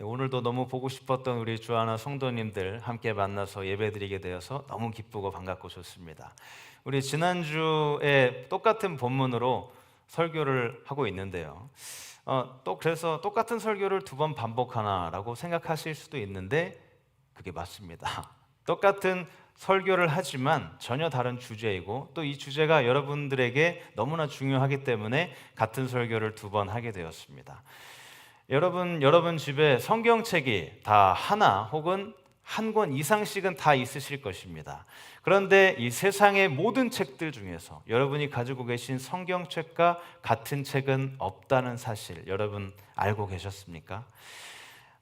오늘도 너무 보고 싶었던 우리 주하나 성도님들 함께 만나서 예배드리게 되어서 너무 기쁘고 반갑고 좋습니다. 우리 지난주에 똑같은 본문으로 설교를 하고 있는데요. 그래서 똑같은 설교를 두 번 반복하나라고 생각하실 수도 있는데 그게 맞습니다. 똑같은 설교를 하지만 전혀 다른 주제이고 또 이 주제가 여러분들에게 너무나 중요하기 때문에 같은 설교를 두 번 하게 되었습니다. 여러분 집에 성경책이 다 하나 혹은 한 권 이상씩은 다 있으실 것입니다. 그런데 이 세상의 모든 책들 중에서 여러분이 가지고 계신 성경책과 같은 책은 없다는 사실 여러분 알고 계셨습니까?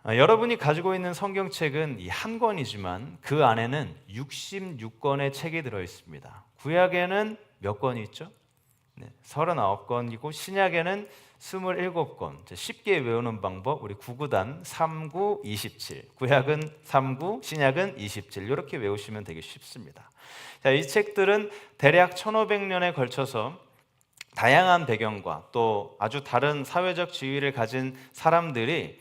여러분이 가지고 있는 성경책은 이 한 권이지만 그 안에는 66권의 책이 들어 있습니다. 구약에는 몇 권이 있죠? 39권이고 신약에는 27권. 쉽게 외우는 방법 우리 구구단 39, 27. 구약은 39, 신약은 27. 이렇게 외우시면 되게 쉽습니다. 자, 이 책들은 대략 1500년에 걸쳐서 다양한 배경과 또 아주 다른 사회적 지위를 가진 사람들이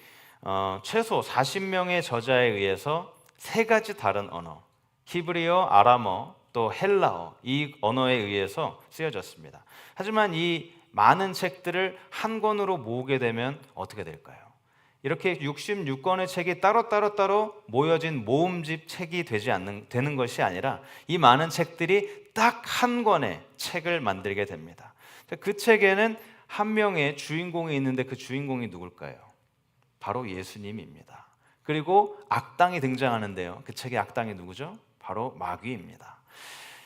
최소 40명의 저자에 의해서 세 가지 다른 언어, 히브리어, 아람어, 또 헬라어 이 언어에 의해서 쓰여졌습니다. 하지만 이 많은 책들을 한 권으로 모으게 되면 어떻게 될까요? 이렇게 66권의 책이 따로 모여진 모음집 책이 되는 것이 아니라 이 많은 책들이 딱 한 권의 책을 만들게 됩니다. 그 책에는 한 명의 주인공이 있는데 그 주인공이 누굴까요? 바로 예수님입니다. 그리고 악당이 등장하는데요. 그 책의 악당이 누구죠? 바로 마귀입니다.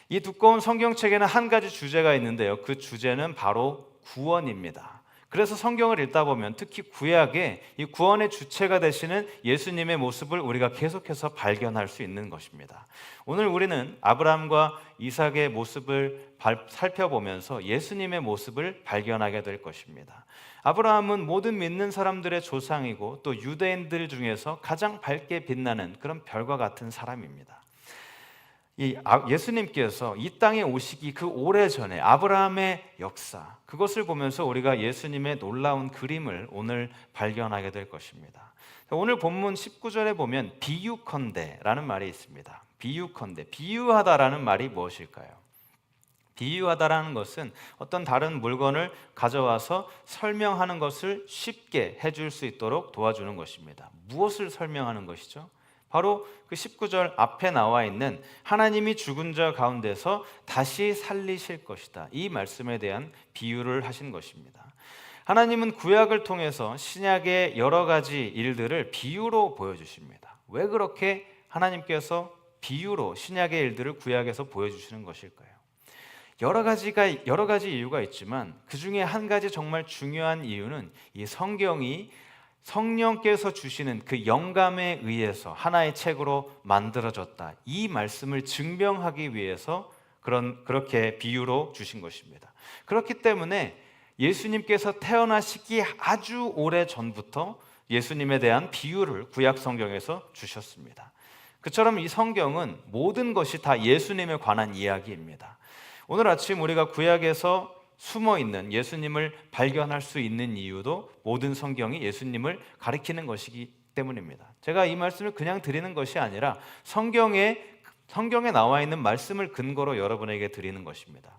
이 두꺼운 성경책에는 한 가지 주제가 있는데요. 그 주제는 바로 구원입니다. 그래서 성경을 읽다 보면 특히 구약에 이 구원의 주체가 되시는 예수님의 모습을 우리가 계속해서 발견할 수 있는 것입니다. 오늘 우리는 아브라함과 이삭의 모습을 살펴보면서 예수님의 모습을 발견하게 될 것입니다. 아브라함은 모든 믿는 사람들의 조상이고 또 유대인들 중에서 가장 밝게 빛나는 그런 별과 같은 사람입니다. 예수님께서 이 땅에 오시기 그 오래전에 아브라함의 역사 그것을 보면서 우리가 예수님의 놀라운 그림을 오늘 발견하게 될 것입니다. 오늘 본문 19절에 보면 비유컨대라는 말이 있습니다. 비유컨대, 비유하다라는 말이 무엇일까요? 비유하다라는 것은 어떤 다른 물건을 가져와서 설명하는 것을 쉽게 해줄 수 있도록 도와주는 것입니다. 무엇을 설명하는 것이죠? 바로 그 19절 앞에 나와 있는 하나님이 죽은 자 가운데서 다시 살리실 것이다. 이 말씀에 대한 비유를 하신 것입니다. 하나님은 구약을 통해서 신약의 여러 가지 일들을 비유로 보여주십니다. 왜 그렇게 하나님께서 비유로 신약의 일들을 구약에서 보여주시는 것일까요? 여러 가지 이유가 있지만 그 중에 한 가지 정말 중요한 이유는 이 성경이 성령께서 주시는 그 영감에 의해서 하나의 책으로 만들어졌다. 이 말씀을 증명하기 위해서 그렇게 비유로 주신 것입니다. 그렇기 때문에 예수님께서 태어나시기 아주 오래 전부터 예수님에 대한 비유를 구약 성경에서 주셨습니다. 그처럼 이 성경은 모든 것이 다 예수님에 관한 이야기입니다. 오늘 아침 우리가 구약에서 숨어있는 예수님을 발견할 수 있는 이유도 모든 성경이 예수님을 가리키는 것이기 때문입니다. 제가 이 말씀을 그냥 드리는 것이 아니라 성경에 나와 있는 말씀을 근거로 여러분에게 드리는 것입니다.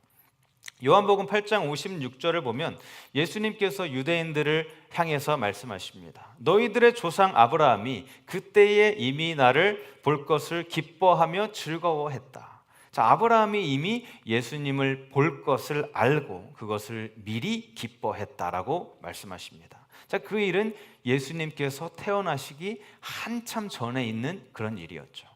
요한복음 8장 56절을 보면 예수님께서 유대인들을 향해서 말씀하십니다. 너희들의 조상 아브라함이 그때에 이미 나를 볼 것을 기뻐하며 즐거워했다. 자, 아브라함이 이미 예수님을 볼 것을 알고 그것을 미리 기뻐했다라고 말씀하십니다. 자, 그 일은 예수님께서 태어나시기 한참 전에 있는 그런 일이었죠.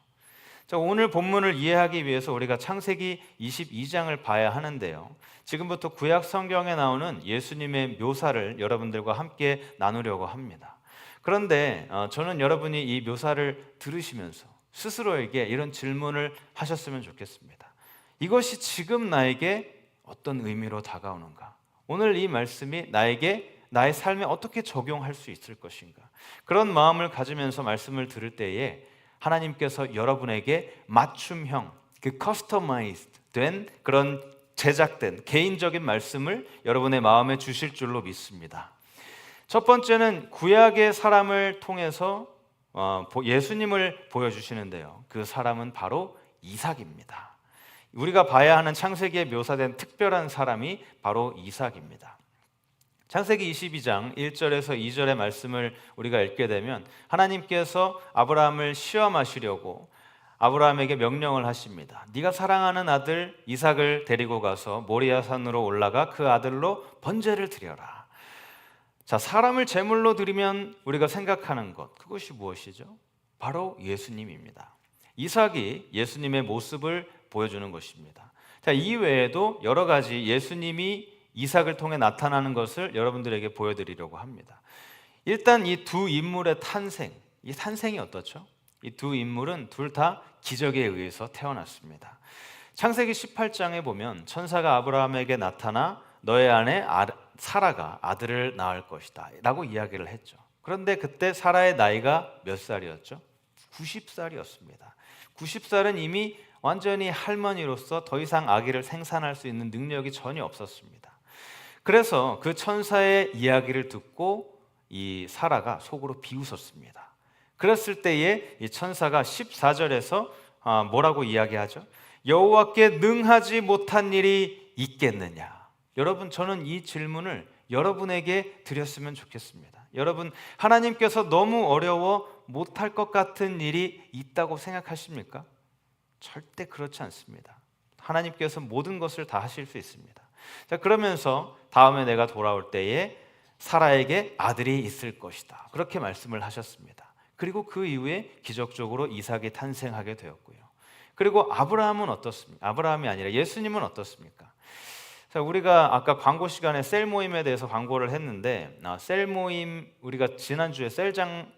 자, 오늘 본문을 이해하기 위해서 우리가 창세기 22장을 봐야 하는데요. 지금부터 구약 성경에 나오는 예수님의 묘사를 여러분들과 함께 나누려고 합니다. 그런데 저는 여러분이 이 묘사를 들으시면서 스스로에게 이런 질문을 하셨으면 좋겠습니다. 이것이 지금 나에게 어떤 의미로 다가오는가? 오늘 이 말씀이 나의 삶에 어떻게 적용할 수 있을 것인가? 그런 마음을 가지면서 말씀을 들을 때에 하나님께서 여러분에게 맞춤형, 그 커스터마이즈드 된 그런 제작된 개인적인 말씀을 여러분의 마음에 주실 줄로 믿습니다. 첫 번째는 구약의 사람을 통해서 예수님을 보여주시는데요. 그 사람은 바로 이삭입니다. 우리가 봐야 하는 창세기에 묘사된 특별한 사람이 바로 이삭입니다. 창세기 22장 1절에서 2절의 말씀을 우리가 읽게 되면 하나님께서 아브라함을 시험하시려고 아브라함에게 명령을 하십니다. 네가 사랑하는 아들 이삭을 데리고 가서 모리아 산으로 올라가 그 아들로 번제를 드려라. 자, 사람을 제물로 드리면 우리가 생각하는 것, 그것이 무엇이죠? 바로 예수님입니다. 이삭이 예수님의 모습을 보여주는 것입니다. 자, 이 외에도 여러 가지 예수님이 이삭을 통해 나타나는 것을 여러분들에게 보여드리려고 합니다. 일단 이 두 인물의 탄생, 이 탄생이 어떻죠? 이 두 인물은 둘 다 기적에 의해서 태어났습니다. 창세기 18장에 보면 천사가 아브라함에게 나타나 너의 아내 사라가 아들을 낳을 것이다 라고 이야기를 했죠. 그런데 그때 사라의 나이가 몇 살이었죠? 90살이었습니다. 90살은 이미 완전히 할머니로서 더 이상 아기를 생산할 수 있는 능력이 전혀 없었습니다. 그래서 그 천사의 이야기를 듣고 이 사라가 속으로 비웃었습니다. 그랬을 때에 이 천사가 14절에서 뭐라고 이야기하죠? 여호와께 능하지 못한 일이 있겠느냐? 여러분, 저는 이 질문을 여러분에게 드렸으면 좋겠습니다. 여러분, 하나님께서 너무 어려워 못할 것 같은 일이 있다고 생각하십니까? 절대 그렇지 않습니다. 하나님께서 모든 것을 다 하실 수 있습니다. 자, 그러면서 다음에 내가 돌아올 때에 사라에게 아들이 있을 것이다, 그렇게 말씀을 하셨습니다. 그리고 그 이후에 기적적으로 이삭이 탄생하게 되었고요. 그리고 아브라함은 어떻습니까? 아브라함이 아니라 예수님은 어떻습니까? 자, 우리가 아까 광고 시간에 셀 모임에 대해서 광고를 했는데 셀 모임, 우리가 지난주에 셀장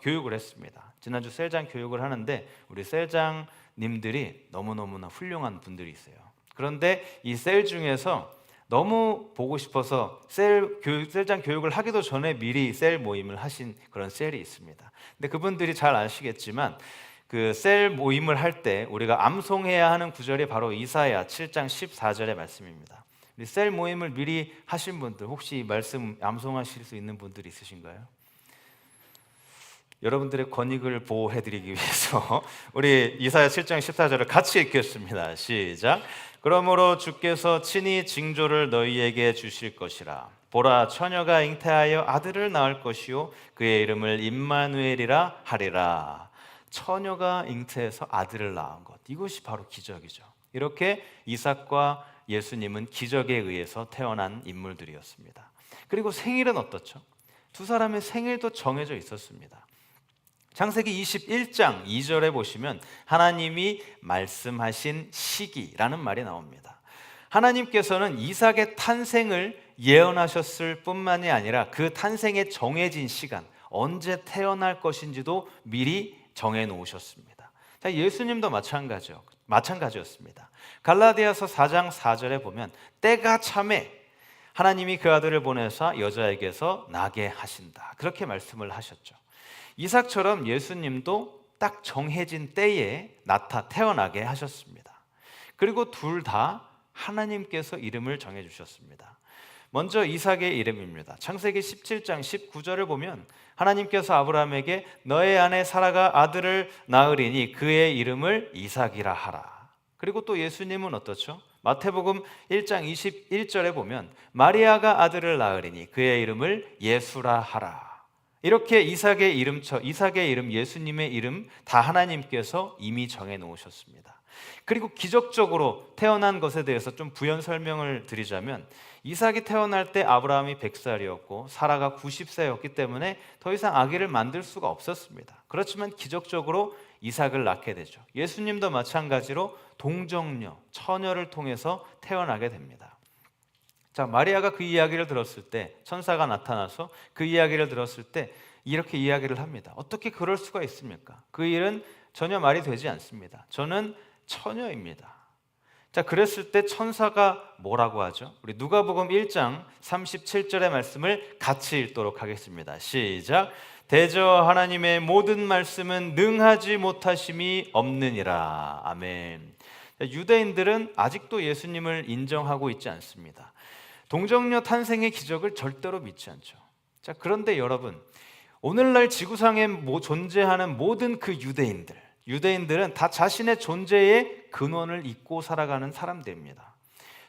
교육을 했습니다. 지난주 셀장 교육을 하는데 우리 셀장님들이 너무너무나 훌륭한 분들이 있어요. 그런데 이 셀 중에서 너무 보고 싶어서 셀장 교육을 하기도 전에 미리 셀 모임을 하신 그런 셀이 있습니다. 근데 그분들이 잘 아시겠지만 그 셀 모임을 할 때 우리가 암송해야 하는 구절이 바로 이사야 7장 14절의 말씀입니다. 우리 셀 모임을 미리 하신 분들, 혹시 이 말씀 암송하실 수 있는 분들이 있으신가요? 여러분들의 권익을 보호해드리기 위해서 우리 이사야 7장 14절을 같이 읽겠습니다. 시작. 그러므로 주께서 친히 징조를 너희에게 주실 것이라. 보라, 처녀가 잉태하여 아들을 낳을 것이요 그의 이름을 임마누엘이라 하리라. 처녀가 잉태해서 아들을 낳은 것, 이것이 바로 기적이죠. 이렇게 이삭과 예수님은 기적에 의해서 태어난 인물들이었습니다. 그리고 생일은 어떻죠? 두 사람의 생일도 정해져 있었습니다. 창세기 21장 2절에 보시면 하나님이 말씀하신 시기라는 말이 나옵니다. 하나님께서는 이삭의 탄생을 예언하셨을 뿐만이 아니라 그 탄생에 정해진 시간, 언제 태어날 것인지도 미리 정해 놓으셨습니다. 자, 예수님도 마찬가지였습니다. 갈라디아서 4장 4절에 보면 때가 참에 하나님이 그 아들을 보내사 여자에게서 나게 하신다, 그렇게 말씀을 하셨죠. 이삭처럼 예수님도 딱 정해진 때에 태어나게 하셨습니다. 그리고 둘 다 하나님께서 이름을 정해주셨습니다. 먼저 이삭의 이름입니다. 창세기 17장 19절을 보면 하나님께서 아브라함에게 너의 아내 사라가 아들을 낳으리니 그의 이름을 이삭이라 하라. 그리고 또 예수님은 어떻죠? 마태복음 1장 21절에 보면 마리아가 아들을 낳으리니 그의 이름을 예수라 하라. 이렇게 이삭의 이름, 예수님의 이름 다 하나님께서 이미 정해 놓으셨습니다. 그리고 기적적으로 태어난 것에 대해서 좀 부연 설명을 드리자면 이삭이 태어날 때 아브라함이 100살이었고 사라가 90세였기 때문에 더 이상 아기를 만들 수가 없었습니다. 그렇지만 기적적으로 이삭을 낳게 되죠. 예수님도 마찬가지로 동정녀, 처녀를 통해서 태어나게 됩니다. 자, 마리아가 그 이야기를 들었을 때, 천사가 나타나서 그 이야기를 들었을 때 이렇게 이야기를 합니다. 어떻게 그럴 수가 있습니까? 그 일은 전혀 말이 되지 않습니다. 저는 처녀입니다. 자, 그랬을 때 천사가 뭐라고 하죠? 우리 누가복음 1장 37절의 말씀을 같이 읽도록 하겠습니다. 시작. 대저 하나님의 모든 말씀은 능하지 못하심이 없느니라. 아멘. 유대인들은 아직도 예수님을 인정하고 있지 않습니다. 동정녀 탄생의 기적을 절대로 믿지 않죠. 자, 그런데 여러분, 오늘날 지구상에 존재하는 모든 그 유대인들은 다 자신의 존재의 근원을 잊고 살아가는 사람들입니다.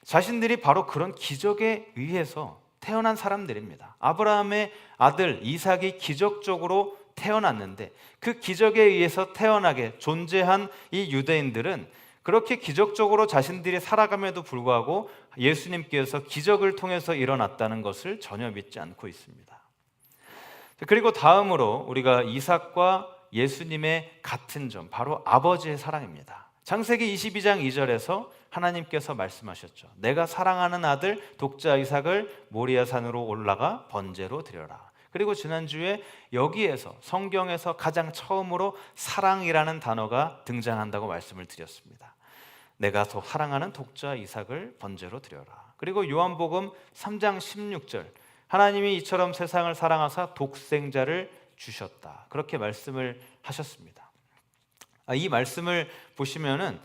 자신들이 바로 그런 기적에 의해서 태어난 사람들입니다. 아브라함의 아들 이삭이 기적적으로 태어났는데 그 기적에 의해서 태어나게 존재한 이 유대인들은 그렇게 기적적으로 자신들이 살아감에도 불구하고 예수님께서 기적을 통해서 일어났다는 것을 전혀 믿지 않고 있습니다. 그리고 다음으로 우리가 이삭과 예수님의 같은 점, 바로 아버지의 사랑입니다. 창세기 22장 2절에서 하나님께서 말씀하셨죠. 내가 사랑하는 아들 독자 이삭을 모리아 산으로 올라가 번제로 드려라. 그리고 지난주에 여기에서 성경에서 가장 처음으로 사랑이라는 단어가 등장한다고 말씀을 드렸습니다. 내가 더 사랑하는 독자 이삭을 번제로 드려라. 그리고 요한복음 3장 16절 하나님이 이처럼 세상을 사랑하사 독생자를 주셨다. 그렇게 말씀을 하셨습니다. 이 말씀을 보시면은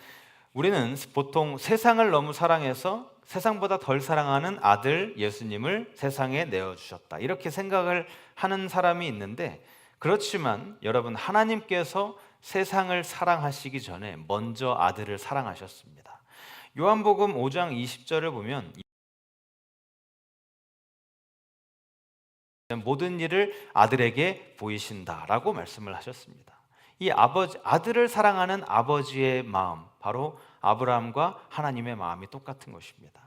우리는 보통 세상을 너무 사랑해서 세상보다 덜 사랑하는 아들 예수님을 세상에 내어주셨다, 이렇게 생각을 하는 사람이 있는데, 그렇지만 여러분, 하나님께서 세상을 사랑하시기 전에 먼저 아들을 사랑하셨습니다. 요한복음 5장 20절을 보면 모든 일을 아들에게 보이신다라고 말씀을 하셨습니다. 이 아들을 사랑하는 아버지의 마음, 바로 아브라함과 하나님의 마음이 똑같은 것입니다.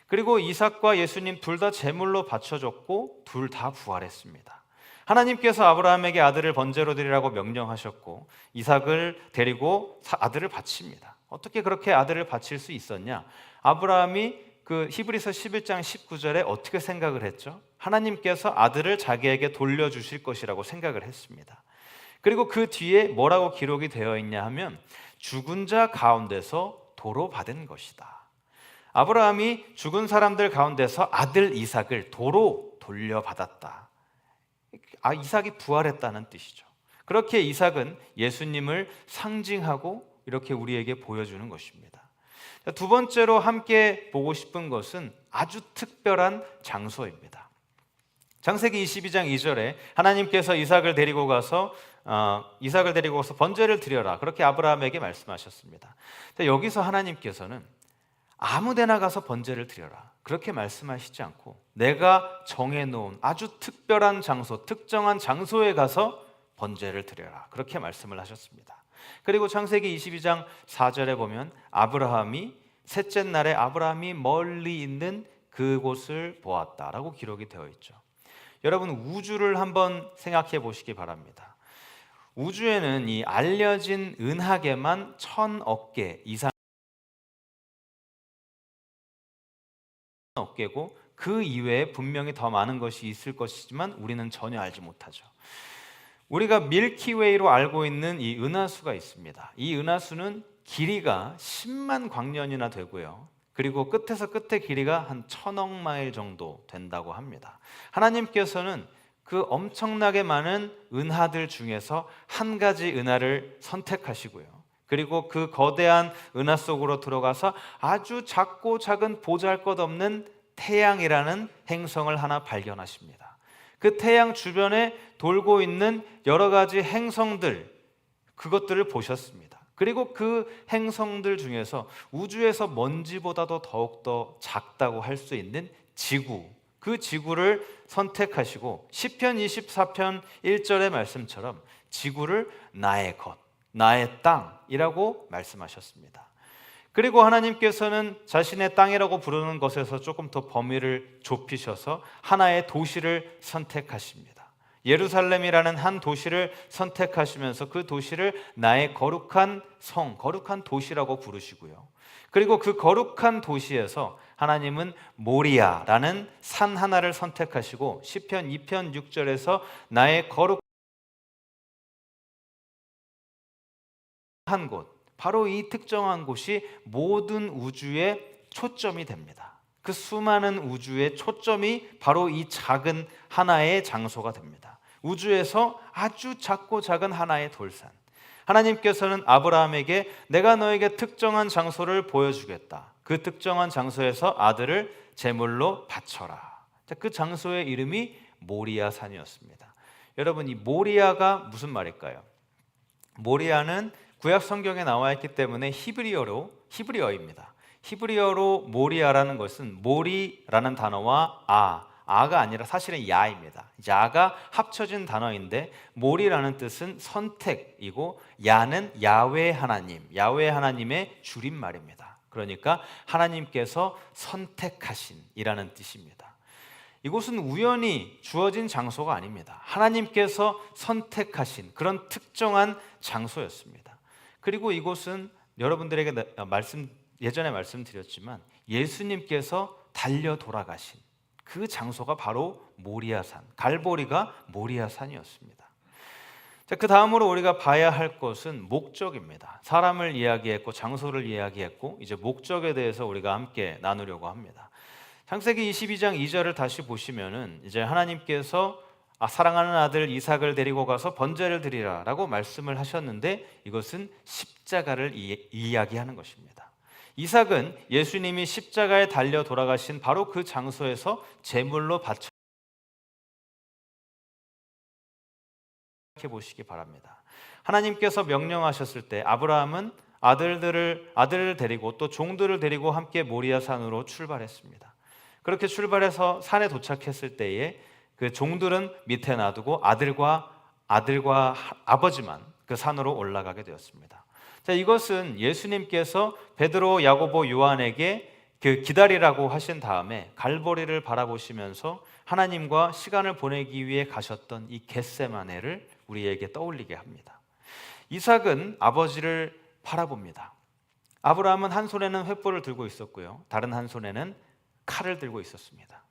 그리고 이삭과 예수님 둘 다 제물로 바쳐졌고 둘 다 부활했습니다. 하나님께서 아브라함에게 아들을 번제로 드리라고 명령하셨고 이삭을 데리고 아들을 바칩니다. 어떻게 그렇게 아들을 바칠 수 있었냐? 아브라함이 그 히브리서 11장 19절에 어떻게 생각을 했죠? 하나님께서 아들을 자기에게 돌려주실 것이라고 생각을 했습니다. 그리고 그 뒤에 뭐라고 기록이 되어 있냐 하면 죽은 자 가운데서 도로 받은 것이다. 아브라함이 죽은 사람들 가운데서 아들 이삭을 도로 돌려받았다. 이삭이 부활했다는 뜻이죠. 그렇게 이삭은 예수님을 상징하고 이렇게 우리에게 보여주는 것입니다. 두 번째로 함께 보고 싶은 것은 아주 특별한 장소입니다. 창세기 22장 2절에 하나님께서 이삭을 데리고 가서 번제를 드려라, 그렇게 아브라함에게 말씀하셨습니다. 여기서 하나님께서는 아무데나 가서 번제를 드려라, 그렇게 말씀하시지 않고 내가 정해놓은 아주 특별한 장소, 특정한 장소에 가서 번제를 드려라, 그렇게 말씀을 하셨습니다. 그리고 창세기 22장 4절에 보면 셋째 날에 아브라함이 멀리 있는 그곳을 보았다라고 기록이 되어 있죠. 여러분, 우주를 한번 생각해 보시기 바랍니다. 우주에는 이 알려진 은하계만 1000억 개 이상 개고 그 이외에 분명히 더 많은 것이 있을 것이지만 우리는 전혀 알지 못하죠. 우리가 밀키웨이로 알고 있는 이 은하수가 있습니다. 이 은하수는 길이가 10만 광년이나 되고요. 그리고 끝에서 끝의 길이가 한 1000억 마일 정도 된다고 합니다. 하나님께서는 그 엄청나게 많은 은하들 중에서 한 가지 은하를 선택하시고요. 그리고 그 거대한 은하 속으로 들어가서 아주 작고 작은 보잘것없는 태양이라는 행성을 하나 발견하십니다. 그 태양 주변에 돌고 있는 여러 가지 행성들, 그것들을 보셨습니다. 그리고 그 행성들 중에서 우주에서 먼지보다도 더욱더 작다고 할 수 있는 지구, 그 지구를 선택하시고 시편 24편 1절의 말씀처럼 지구를 나의 것, 나의 땅이라고 말씀하셨습니다. 그리고 하나님께서는 자신의 땅이라고 부르는 것에서 조금 더 범위를 좁히셔서 하나의 도시를 선택하십니다. 예루살렘이라는 한 도시를 선택하시면서 그 도시를 나의 거룩한 성, 거룩한 도시라고 부르시고요. 그리고 그 거룩한 도시에서 하나님은 모리아라는 산 하나를 선택하시고 시편 2편 6절에서 나의 거룩한 곳, 바로 이 특정한 곳이 모든 우주의 초점이 됩니다. 그 수많은 우주의 초점이 바로 이 작은 하나의 장소가 됩니다. 우주에서 아주 작고 작은 하나의 돌산. 하나님께서는 아브라함에게 내가 너에게 특정한 장소를 보여주겠다. 그 특정한 장소에서 아들을 제물로 바쳐라. 그 장소의 이름이 모리아 산이었습니다. 여러분, 이 모리아가 무슨 말일까요? 모리아는 구약 성경에 나와 있기 때문에 히브리어입니다. 히브리어로 모리아라는 것은 모리라는 단어와 아가 아니라 사실은 야입니다. 야가 합쳐진 단어인데 모리라는 뜻은 선택이고 야는 야훼 하나님의 줄임말입니다. 그러니까 하나님께서 선택하신이라는 뜻입니다. 이곳은 우연히 주어진 장소가 아닙니다. 하나님께서 선택하신 그런 특정한 장소였습니다. 그리고 이곳은 여러분들에게 예전에 말씀드렸지만 예수님께서 달려 돌아가신 그 장소가 바로 모리아산, 갈보리가 모리아산이었습니다. 자, 그 다음으로 우리가 봐야 할 것은 목적입니다. 사람을 이야기했고 장소를 이야기했고 이제 목적에 대해서 우리가 함께 나누려고 합니다. 창세기 22장 2절을 다시 보시면은 이제 하나님께서 사랑하는 아들 이삭을 데리고 가서 번제를 드리라라고 말씀을 하셨는데 이것은 십자가를 이야기하는 것입니다. 이삭은 예수님이 십자가에 달려 돌아가신 바로 그 장소에서 제물로 바쳐 생각해 보시기 바랍니다. 하나님께서 명령하셨을 때 아브라함은 아들을 데리고 또 종들을 데리고 함께 모리아 산으로 출발했습니다. 그렇게 출발해서 산에 도착했을 때에 그 종들은 밑에 놔두고 아들과 아버지만 그 산으로 올라가게 되었습니다. 자, 이것은 예수님께서 베드로, 야고보, 요한에게 그 기다리라고 하신 다음에 갈보리를 바라보시면서 하나님과 시간을 보내기 위해 가셨던 이 겟세마네를 우리에게 떠올리게 합니다. 이삭은 아버지를 바라봅니다. 아브라함은 한 손에는 횃불을 들고 있었고요, 다른 한 손에는 칼을 들고 있었습니다.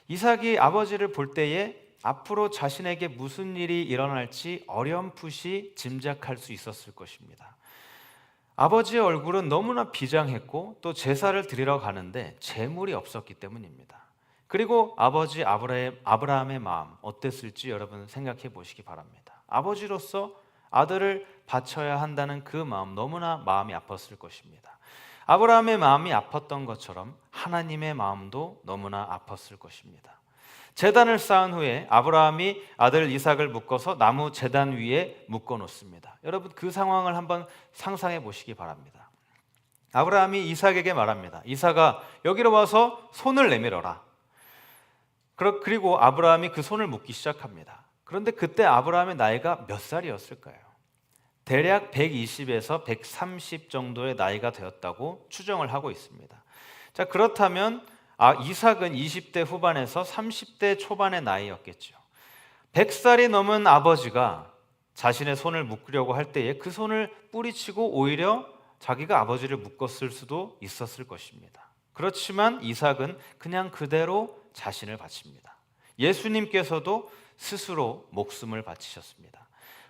이삭이 아버지를 볼 때에 앞으로 자신에게 무슨 일이 일어날지 어렴풋이 짐작할 수 있었을 것입니다. 아버지의 얼굴은 너무나 비장했고 또 제사를 드리러 가는데 재물이 없었기 때문입니다. 그리고 아버지 아브라함의 마음 어땠을지 여러분 생각해 보시기 바랍니다. 아버지로서 아들을 바쳐야 한다는 그 마음, 너무나 마음이 아팠을 것입니다. 아브라함의 마음이 아팠던 것처럼 하나님의 마음도 너무나 아팠을 것입니다. 제단을 쌓은 후에 아브라함이 아들 이삭을 묶어서 나무 제단 위에 묶어 놓습니다. 여러분, 그 상황을 한번 상상해 보시기 바랍니다. 아브라함이 이삭에게 말합니다. 이삭아, 여기로 와서 손을 내밀어라. 그리고 아브라함이 그 손을 묶기 시작합니다. 그런데 그때 아브라함의 나이가 몇 살이었을까요? 대략 120에서 130 정도의 나이가 되었다고 추정을 하고 있습니다. 자, 그렇다면 이삭은 20대 후반에서 30대 초반의 나이였겠죠. 100살이 넘은 아버지가 자신의 손을 묶으려고 할 때에 그 손을 뿌리치고 오히려 자기가 아버지를 묶었을 수도 있었을 것입니다. 그렇지만 이삭은 그냥 그대로 자신을 바칩니다. 예수님께서도 스스로 목숨을 바치셨습니다.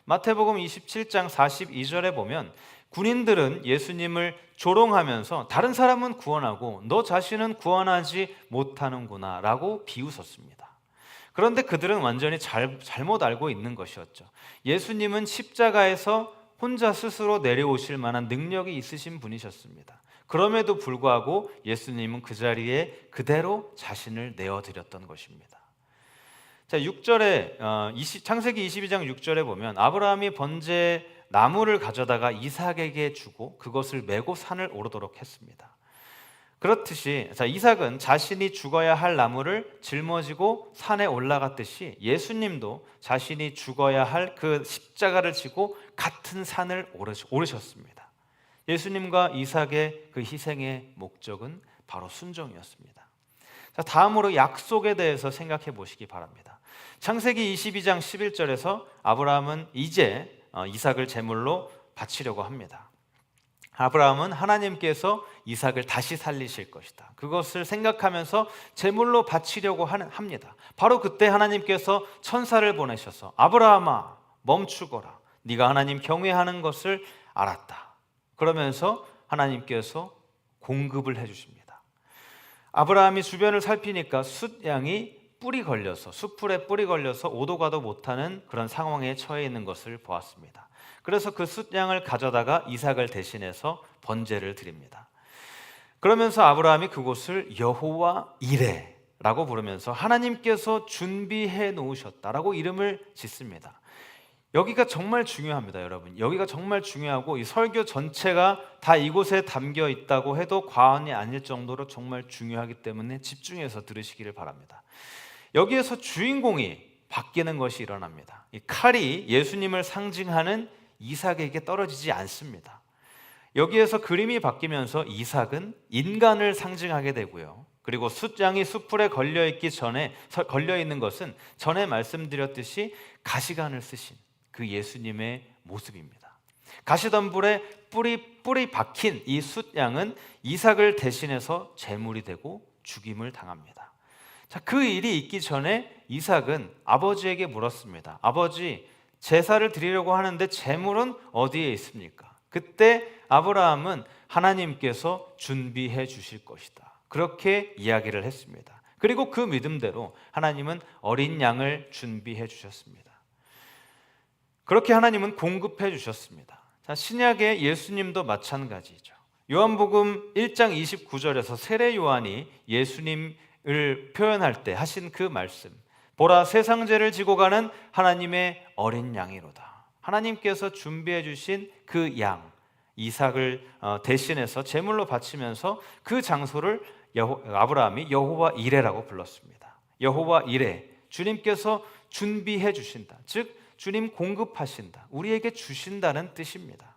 마태복음 27장 42절에 보면 군인들은 예수님을 조롱하면서 다른 사람은 구원하고 너 자신은 구원하지 못하는구나 라고 비웃었습니다. 그런데 그들은 완전히 잘못 알고 있는 것이었죠. 예수님은 십자가에서 혼자 스스로 내려오실 만한 능력이 있으신 분이셨습니다. 그럼에도 불구하고 예수님은 그 자리에 그대로 자신을 내어드렸던 것입니다. 자, 6절에 창세기 22장 6절에 보면 아브라함이 번제 나무를 가져다가 이삭에게 주고 그것을 메고 산을 오르도록 했습니다. 그렇듯이 이삭은 자신이 죽어야 할 나무를 짊어지고 산에 올라갔듯이 예수님도 자신이 죽어야 할 그 십자가를 지고 같은 산을 오르셨습니다. 예수님과 이삭의 그 희생의 목적은 바로 순종이었습니다. 자, 다음으로 약속에 대해서 생각해 보시기 바랍니다. 창세기 22장 11절에서 아브라함은 이제 이삭을 제물로 바치려고 합니다. 아브라함은 하나님께서 이삭을 다시 살리실 것이다, 그것을 생각하면서 제물로 바치려고 합니다. 바로 그때 하나님께서 천사를 보내셔서 아브라함아 멈추거라, 네가 하나님 경외하는 것을 알았다. 그러면서 하나님께서 공급을 해주십니다. 아브라함이 주변을 살피니까 숫양이 숯불에 뿔이 걸려서 오도 가도 못하는 그런 상황에 처해 있는 것을 보았습니다. 그래서 그 숫양을 가져다가 이삭을 대신해서 번제를 드립니다. 그러면서 아브라함이 그곳을 여호와 이레, 라고 부르면서 하나님께서 준비해 놓으셨다라고 이름을 짓습니다. 여기가 정말 중요합니다, 여러분. 여기가 정말 중요하고 이 설교 전체가 다 이곳에 담겨 있다고 해도 과언이 아닐 정도로 정말 중요하기 때문에 집중해서 들으시기를 바랍니다. 여기에서 주인공이 바뀌는 것이 일어납니다. 이 칼이 예수님을 상징하는 이삭에게 떨어지지 않습니다. 여기에서 그림이 바뀌면서 이삭은 인간을 상징하게 되고요. 그리고 숫양이 숯불에 걸려 있는 것은 전에 말씀드렸듯이 가시관을 쓰신 그 예수님의 모습입니다. 가시덤불에 뿔이 박힌 이 숫양은 이삭을 대신해서 제물이 되고 죽임을 당합니다. 자, 그 일이 있기 전에 이삭은 아버지에게 물었습니다. 아버지, 제사를 드리려고 하는데 제물은 어디에 있습니까? 그때 아브라함은 하나님께서 준비해 주실 것이다, 그렇게 이야기를 했습니다. 그리고 그 믿음대로 하나님은 어린 양을 준비해 주셨습니다. 그렇게 하나님은 공급해 주셨습니다. 자, 신약의 예수님도 마찬가지죠. 요한복음 1장 29절에서 세례 요한이 예수님을 표현할 때 하신 그 말씀, 보라, 세상 죄를 지고 가는 하나님의 어린 양이로다. 하나님께서 준비해 주신 그 양 이삭을 대신해서 제물로 바치면서 그 장소를 아브라함이 여호와 이레라고 불렀습니다. 여호와 이레, 주님께서 준비해 주신다, 즉 주님 공급하신다, 우리에게 주신다는 뜻입니다.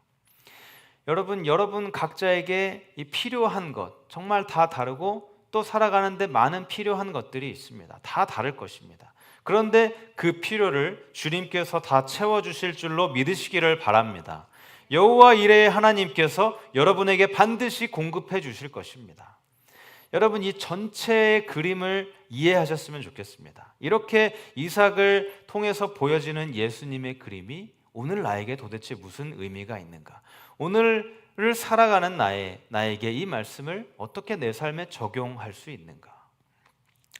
여러분 각자에게 이 필요한 것 정말 다 다르고 또 살아가는데 많은 필요한 것들이 있습니다. 다 다를 것입니다. 그런데 그 필요를 주님께서 다 채워주실 줄로 믿으시기를 바랍니다. 여호와 이레의 하나님께서 여러분에게 반드시 공급해 주실 것입니다. 여러분, 이 전체의 그림을 이해하셨으면 좋겠습니다. 이렇게 이삭을 통해서 보여지는 예수님의 그림이 오늘 나에게 도대체 무슨 의미가 있는가? 오늘을 살아가는 나에게 이 말씀을 어떻게 내 삶에 적용할 수 있는가?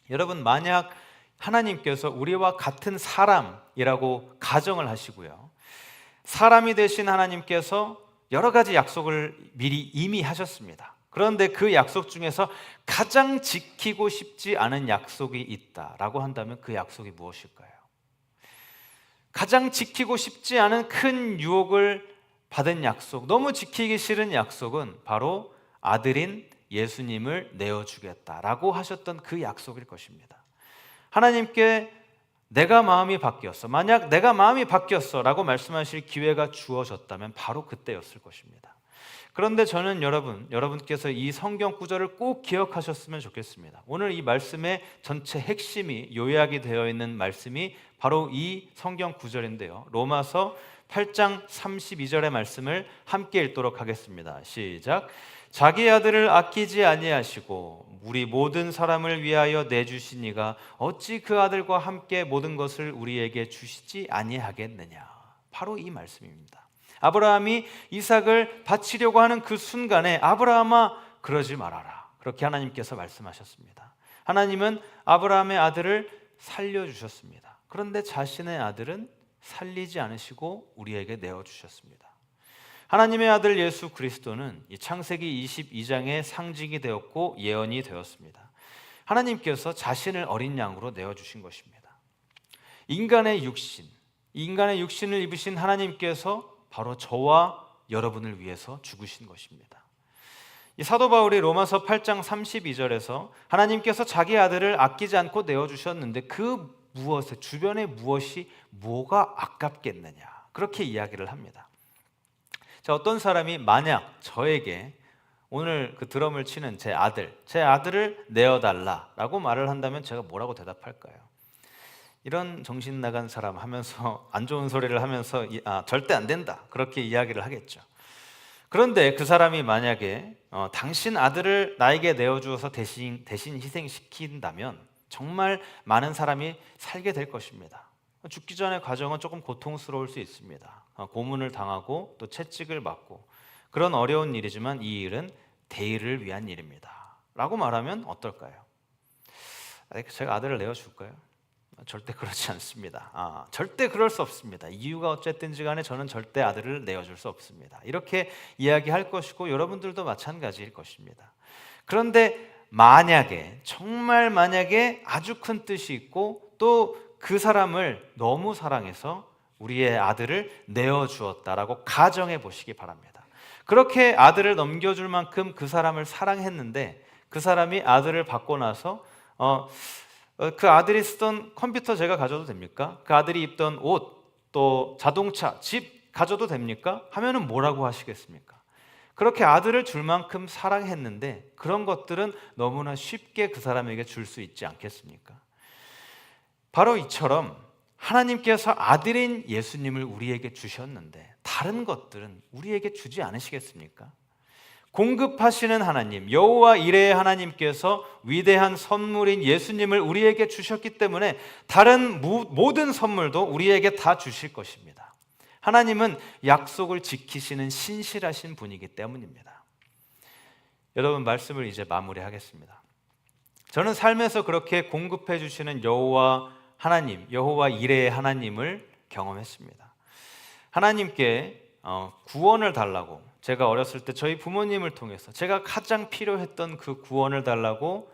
여러분, 만약 하나님께서 우리와 같은 사람이라고 가정을 하시고요, 사람이 되신 하나님께서 여러 가지 약속을 미리 이미 하셨습니다. 그런데 그 약속 중에서 가장 지키고 싶지 않은 약속이 있다라고 한다면 그 약속이 무엇일까요? 가장 지키고 싶지 않은 큰 유혹을 받은 약속, 너무 지키기 싫은 약속은 바로 아들인 예수님을 내어주겠다라고 하셨던 그 약속일 것입니다. 하나님께 내가 마음이 바뀌었어, 만약 내가 마음이 바뀌었어 라고 말씀하실 기회가 주어졌다면 바로 그때였을 것입니다. 그런데 저는 여러분께서 이 성경 구절을 꼭 기억하셨으면 좋겠습니다. 오늘 이 말씀의 전체 핵심이 요약이 되어 있는 말씀이 바로 이 성경 구절인데요, 로마서 8장 32절의 말씀을 함께 읽도록 하겠습니다. 시작. 자기 아들을 아끼지 아니하시고 우리 모든 사람을 위하여 내주시니가 어찌 그 아들과 함께 모든 것을 우리에게 주시지 아니하겠느냐. 바로 이 말씀입니다. 아브라함이 이삭을 바치려고 하는 그 순간에 아브라함아 그러지 말아라, 그렇게 하나님께서 말씀하셨습니다. 하나님은 아브라함의 아들을 살려주셨습니다. 그런데 자신의 아들은 살리지 않으시고 우리에게 내어주셨습니다. 하나님의 아들 예수 그리스도는 이 창세기 22장의 상징이 되었고 예언이 되었습니다. 하나님께서 자신을 어린 양으로 내어주신 것입니다. 인간의 육신을 입으신 하나님께서 바로 저와 여러분을 위해서 죽으신 것입니다. 이 사도 바울이 로마서 8장 32절에서 하나님께서 자기 아들을 아끼지 않고 내어주셨는데 그 무엇에, 주변에 무엇이 뭐가 아깝겠느냐, 그렇게 이야기를 합니다. 자, 어떤 사람이 만약 저에게 오늘 그 드럼을 치는 제 아들을 내어달라라고 말을 한다면 제가 뭐라고 대답할까요? 이런 정신 나간 사람 하면서 안 좋은 소리를 하면서 절대 안 된다, 그렇게 이야기를 하겠죠. 그런데 그 사람이 만약에 당신 아들을 나에게 내어주어서 대신 희생시킨다면 정말 많은 사람이 살게 될 것입니다. 죽기 전의 과정은 조금 고통스러울 수 있습니다. 고문을 당하고 또 채찍을 맞고 그런 어려운 일이지만 이 일은 대의를 위한 일입니다 라고 말하면 어떨까요? 제가 아들을 내어줄까요? 절대 그렇지 않습니다. 절대 그럴 수 없습니다. 이유가 어쨌든지 간에 저는 절대 아들을 내어줄 수 없습니다, 이렇게 이야기할 것이고 여러분들도 마찬가지일 것입니다. 그런데 만약에, 정말 만약에 아주 큰 뜻이 있고 또 그 사람을 너무 사랑해서 우리의 아들을 내어주었다라고 가정해 보시기 바랍니다. 그렇게 아들을 넘겨줄 만큼 그 사람을 사랑했는데 그 사람이 아들을 받고 나서 그 아들이 쓰던 컴퓨터 제가 가져도 됩니까? 그 아들이 입던 옷, 또 자동차, 집 가져도 됩니까? 하면은 뭐라고 하시겠습니까? 그렇게 아들을 줄 만큼 사랑했는데 그런 것들은 너무나 쉽게 그 사람에게 줄 수 있지 않겠습니까? 바로 이처럼 하나님께서 아들인 예수님을 우리에게 주셨는데 다른 것들은 우리에게 주지 않으시겠습니까? 공급하시는 하나님, 여호와 이레의 하나님께서 위대한 선물인 예수님을 우리에게 주셨기 때문에 다른 모든 선물도 우리에게 다 주실 것입니다. 하나님은 약속을 지키시는 신실하신 분이기 때문입니다. 여러분, 말씀을 이제 마무리하겠습니다. 저는 삶에서 그렇게 공급해 주시는 여호와 하나님, 여호와 이레의 하나님을 경험했습니다. 하나님께 구원을 달라고, 제가 어렸을 때 저희 부모님을 통해서 제가 가장 필요했던 그 구원을 달라고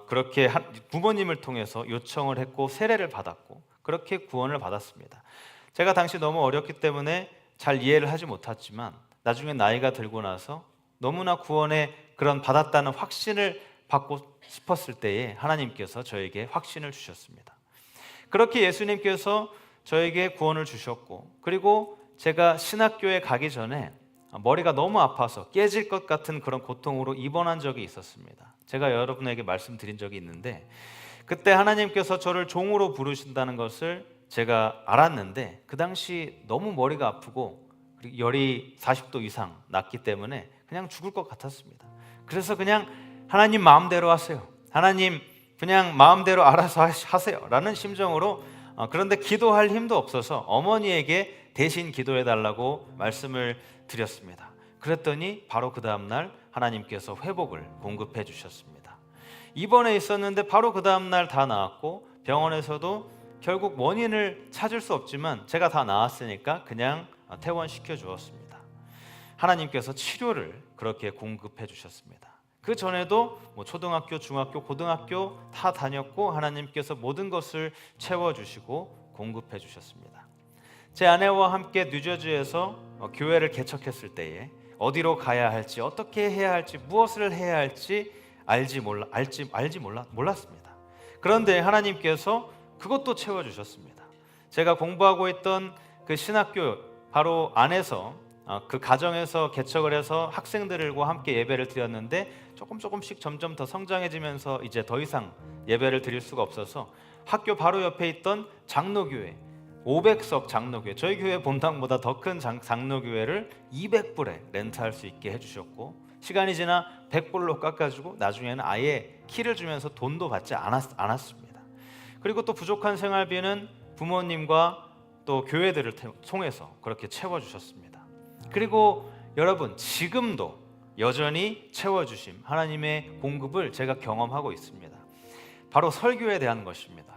그렇게 부모님을 통해서 요청을 했고 세례를 받았고 그렇게 구원을 받았습니다. 제가 당시 너무 어렸기 때문에 잘 이해를 하지 못했지만 나중에 나이가 들고 나서 너무나 구원의 그런 받았다는 확신을 받고 싶었을 때에 하나님께서 저에게 확신을 주셨습니다. 그렇게 예수님께서 저에게 구원을 주셨고, 그리고 제가 신학교에 가기 전에 머리가 너무 아파서 깨질 것 같은 그런 고통으로 입원한 적이 있었습니다. 제가 여러분에게 말씀드린 적이 있는데 그때 하나님께서 저를 종으로 부르신다는 것을 제가 알았는데 그 당시 너무 머리가 아프고 그리고 열이 40도 이상 났기 때문에 그냥 죽을 것 같았습니다. 그래서 그냥 하나님 마음대로 하세요, 하나님 그냥 마음대로 알아서 하세요 라는 심정으로, 그런데 기도할 힘도 없어서 어머니에게 대신 기도해달라고 말씀을 드렸습니다. 그랬더니 바로 그 다음날 하나님께서 회복을 공급해 주셨습니다. 입원해 있었는데 바로 그 다음날 다 나았고, 병원에서도 결국 원인을 찾을 수 없지만 제가 다 나았으니까 그냥 퇴원시켜 주었습니다. 하나님께서 치료를 그렇게 공급해 주셨습니다. 그 전에도 초등학교, 중학교, 고등학교 다 다녔고 하나님께서 모든 것을 채워주시고 공급해 주셨습니다. 제 아내와 함께 뉴저지에서 교회를 개척했을 때에 어디로 가야 할지, 어떻게 해야 할지, 무엇을 해야 할지 몰랐습니다. 그런데 하나님께서 그것도 채워주셨습니다. 제가 공부하고 있던 그 신학교 바로 안에서 그 가정에서 개척을 해서 학생들과 함께 예배를 드렸는데 조금씩 점점 더 성장해지면서 이제 더 이상 예배를 드릴 수가 없어서 학교 바로 옆에 있던 장로교회, 500석 장로교회, 저희 교회 본당보다 더 큰 장로교회를 200불에 렌트할 수 있게 해주셨고, 시간이 지나 100불로 깎아주고 나중에는 아예 키를 주면서 돈도 받지 않았습니다. 그리고 또 부족한 생활비는 부모님과 또 교회들을 통해서 그렇게 채워주셨습니다. 그리고 여러분, 지금도 여전히 채워주심, 하나님의 공급을 제가 경험하고 있습니다. 바로 설교에 대한 것입니다.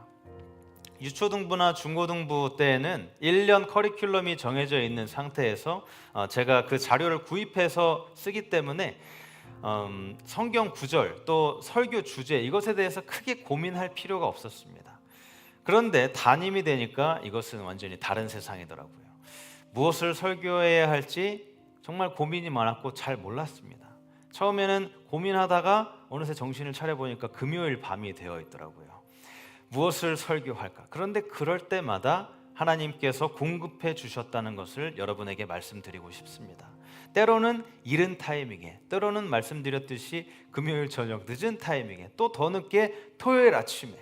유초등부나 중고등부 때에는 1년 커리큘럼이 정해져 있는 상태에서 제가 그 자료를 구입해서 쓰기 때문에 성경 구절 또 설교 주제 이것에 대해서 크게 고민할 필요가 없었습니다. 그런데 담임이 되니까 이것은 완전히 다른 세상이더라고요. 무엇을 설교해야 할지 정말 고민이 많았고 잘 몰랐습니다. 처음에는 고민하다가 어느새 정신을 차려보니까 금요일 밤이 되어 있더라고요. 무엇을 설교할까? 그런데 그럴 때마다 하나님께서 공급해 주셨다는 것을 여러분에게 말씀드리고 싶습니다. 때로는 이른 타이밍에, 때로는 말씀드렸듯이 금요일 저녁 늦은 타이밍에, 또 더 늦게 토요일 아침에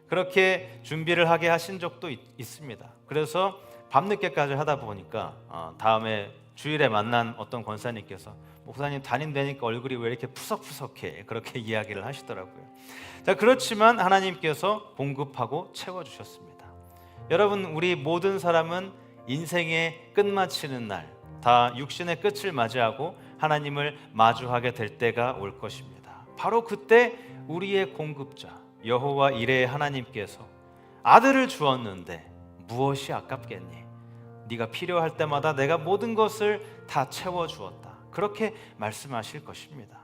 그렇게 준비를 하게 하신 적도 있습니다. 그래서 밤늦게까지 하다 보니까 다음에 주일에 만난 어떤 권사님께서 목사님 담임되니까 얼굴이 왜 이렇게 푸석푸석해, 그렇게 이야기를 하시더라고요. 자, 그렇지만 하나님께서 공급하고 채워주셨습니다. 여러분, 우리 모든 사람은 인생의 끝마치는 날, 다 육신의 끝을 맞이하고 하나님을 마주하게 될 때가 올 것입니다. 바로 그때 우리의 공급자 여호와 이레의 하나님께서 아들을 주었는데 무엇이 아깝겠니? 네가 필요할 때마다 내가 모든 것을 다 채워주었다, 그렇게 말씀하실 것입니다.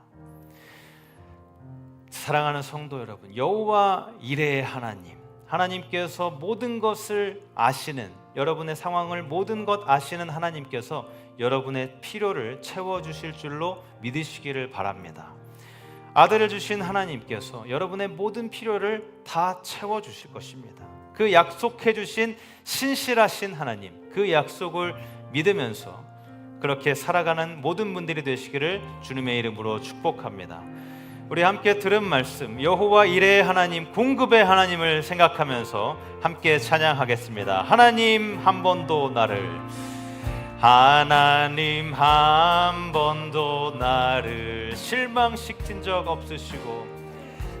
사랑하는 성도 여러분, 여호와 이레의 하나님, 하나님께서 모든 것을 아시는, 여러분의 상황을 모든 것 아시는 하나님께서 여러분의 필요를 채워주실 줄로 믿으시기를 바랍니다. 아들을 주신 하나님께서 여러분의 모든 필요를 다 채워주실 것입니다. 그 약속해 주신 신실하신 하나님, 그 약속을 믿으면서 그렇게 살아가는 모든 분들이 되시기를 주님의 이름으로 축복합니다. 우리 함께 들은 말씀, 여호와 이레의 하나님, 공급의 하나님을 생각하면서 함께 찬양하겠습니다. 하나님 한 번도 나를, 하나님 한 번도 나를 실망시킨 적 없으시고,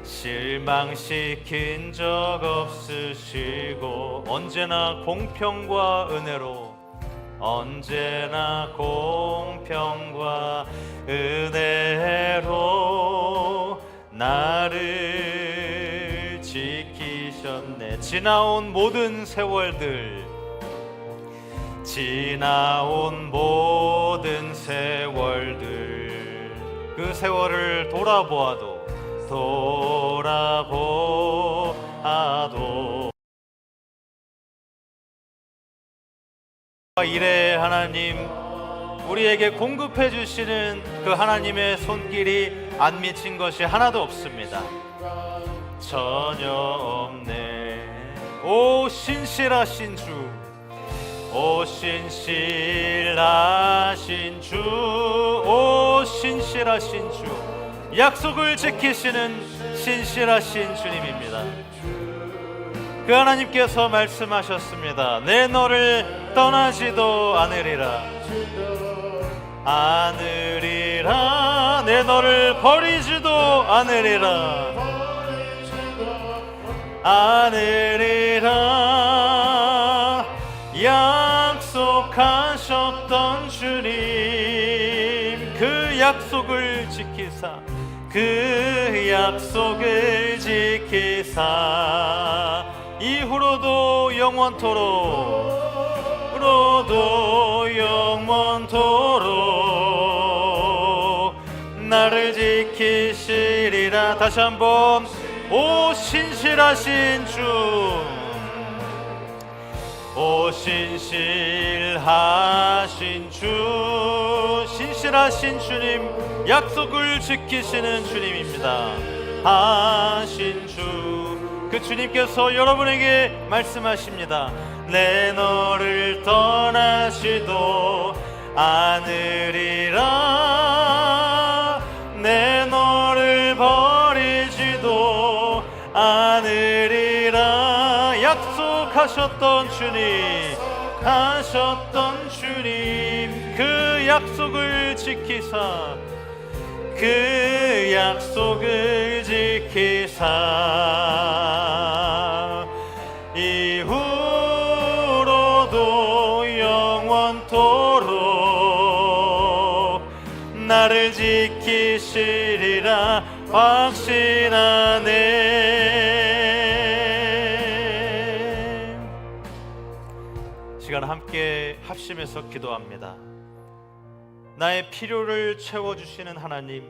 실망시킨 적 없으시고, 언제나 공평과 은혜로, 언제나 공평과 은혜로 나를 지키셨네. 지나온 모든 세월들, 지나온 모든 세월들, 그 세월을 돌아보아도 이래 하나님, 우리에게 공급해 주시는 그 하나님의 손길이 안 미친 것이 하나도 없습니다. 전혀 없네. 오 신실하신 주, 오 신실하신 주, 오 신실하신 주, 약속을 지키시는 신실하신 주님입니다. 그 하나님께서 말씀하셨습니다. 내 너를 떠나지도 않으리라, 않으리라, 내 너를 버리지도 않으리라, 않으리라. 약속하셨던 주님, 그 약속을 지키사, 그 약속을 지키사 이후로도 영원토록 나를 지키시리라. 다시 한번, 오 신실하신 주, 오 신실하신 주, 신실하신 주님, 약속을 지키시는 주님입니다. 하신 주, 그 주님께서 여러분에게 말씀하십니다. 내 너를 떠나지도 않으리라, 내 너를 버리지도 않으리라. 약속하셨던 주님, 하셨던 주님, 그 약속을 지키사, 그 약속을 지키사 이후로도 영원토록 나를 지키시리라 확신하네. 시간 함께 합심해서 기도합니다. 나의 필요를 채워주시는 하나님,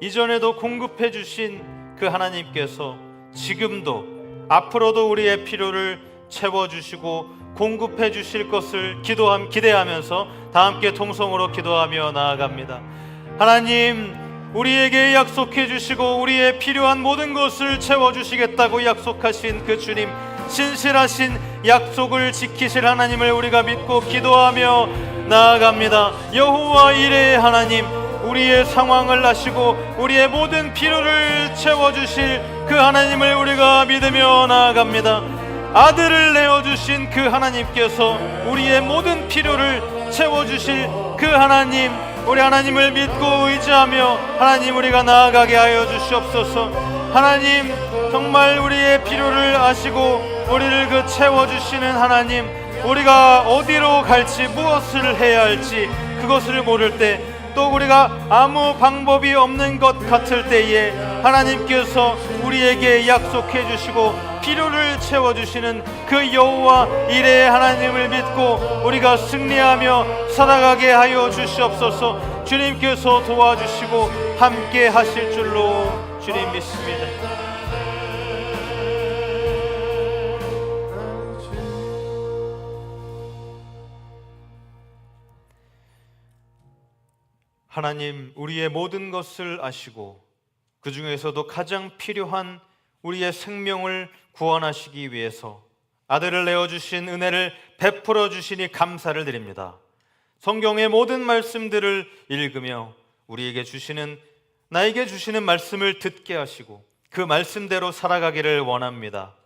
이전에도 공급해 주신 그 하나님께서 지금도 앞으로도 우리의 필요를 채워주시고 공급해 주실 것을 기대하면서 다 함께 통성으로 기도하며 나아갑니다. 하나님, 우리에게 약속해 주시고 우리의 필요한 모든 것을 채워주시겠다고 약속하신 그 주님, 신실하신 약속을 지키실 하나님을 우리가 믿고 기도하며 나아갑니다. 여호와 이레의 하나님, 우리의 상황을 아시고 우리의 모든 필요를 채워주실 그 하나님을 우리가 믿으며 나아갑니다. 아들을 내어주신 그 하나님께서 우리의 모든 필요를 채워주실 그 하나님, 우리 하나님을 믿고 의지하며 하나님 우리가 나아가게 하여 주시옵소서. 하나님, 정말 우리의 필요를 아시고 우리를 그 채워주시는 하나님, 우리가 어디로 갈지 무엇을 해야 할지 그것을 모를 때, 또 우리가 아무 방법이 없는 것 같을 때에 하나님께서 우리에게 약속해 주시고 필요를 채워주시는 그 여호와 이레의 하나님을 믿고 우리가 승리하며 살아가게 하여 주시옵소서. 주님께서 도와주시고 함께 하실 줄로 주님 믿습니다. 하나님, 우리의 모든 것을 아시고 그 중에서도 가장 필요한 우리의 생명을 구원하시기 위해서 아들을 내어주신 은혜를 베풀어 주시니 감사를 드립니다. 성경의 모든 말씀들을 읽으며 나에게 주시는 말씀을 듣게 하시고 그 말씀대로 살아가기를 원합니다.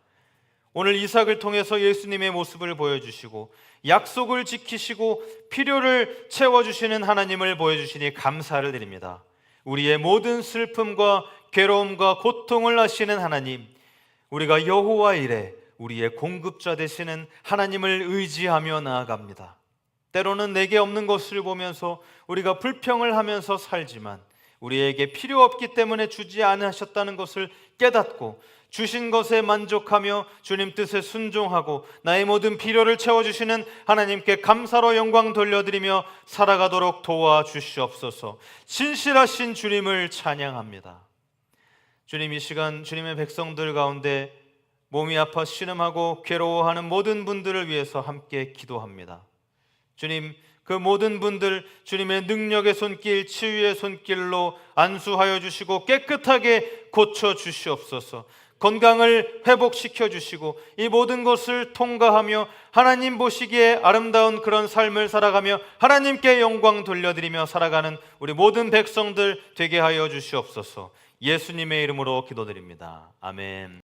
오늘 이삭을 통해서 예수님의 모습을 보여주시고 약속을 지키시고 필요를 채워주시는 하나님을 보여주시니 감사를 드립니다. 우리의 모든 슬픔과 괴로움과 고통을 아시는 하나님, 우리가 여호와 이레 우리의 공급자 되시는 하나님을 의지하며 나아갑니다. 때로는 내게 없는 것을 보면서 우리가 불평을 하면서 살지만 우리에게 필요 없기 때문에 주지 않으셨다는 것을 깨닫고 주신 것에 만족하며 주님 뜻에 순종하고 나의 모든 필요를 채워주시는 하나님께 감사로 영광 돌려드리며 살아가도록 도와주시옵소서. 신실하신 주님을 찬양합니다. 주님, 이 시간 주님의 백성들 가운데 몸이 아파 신음하고 괴로워하는 모든 분들을 위해서 함께 기도합니다. 주님, 그 모든 분들 주님의 능력의 손길, 치유의 손길로 안수하여 주시고 깨끗하게 고쳐 주시옵소서. 건강을 회복시켜 주시고 이 모든 것을 통과하며 하나님 보시기에 아름다운 그런 삶을 살아가며 하나님께 영광 돌려드리며 살아가는 우리 모든 백성들 되게 하여 주시옵소서. 예수님의 이름으로 기도드립니다. 아멘.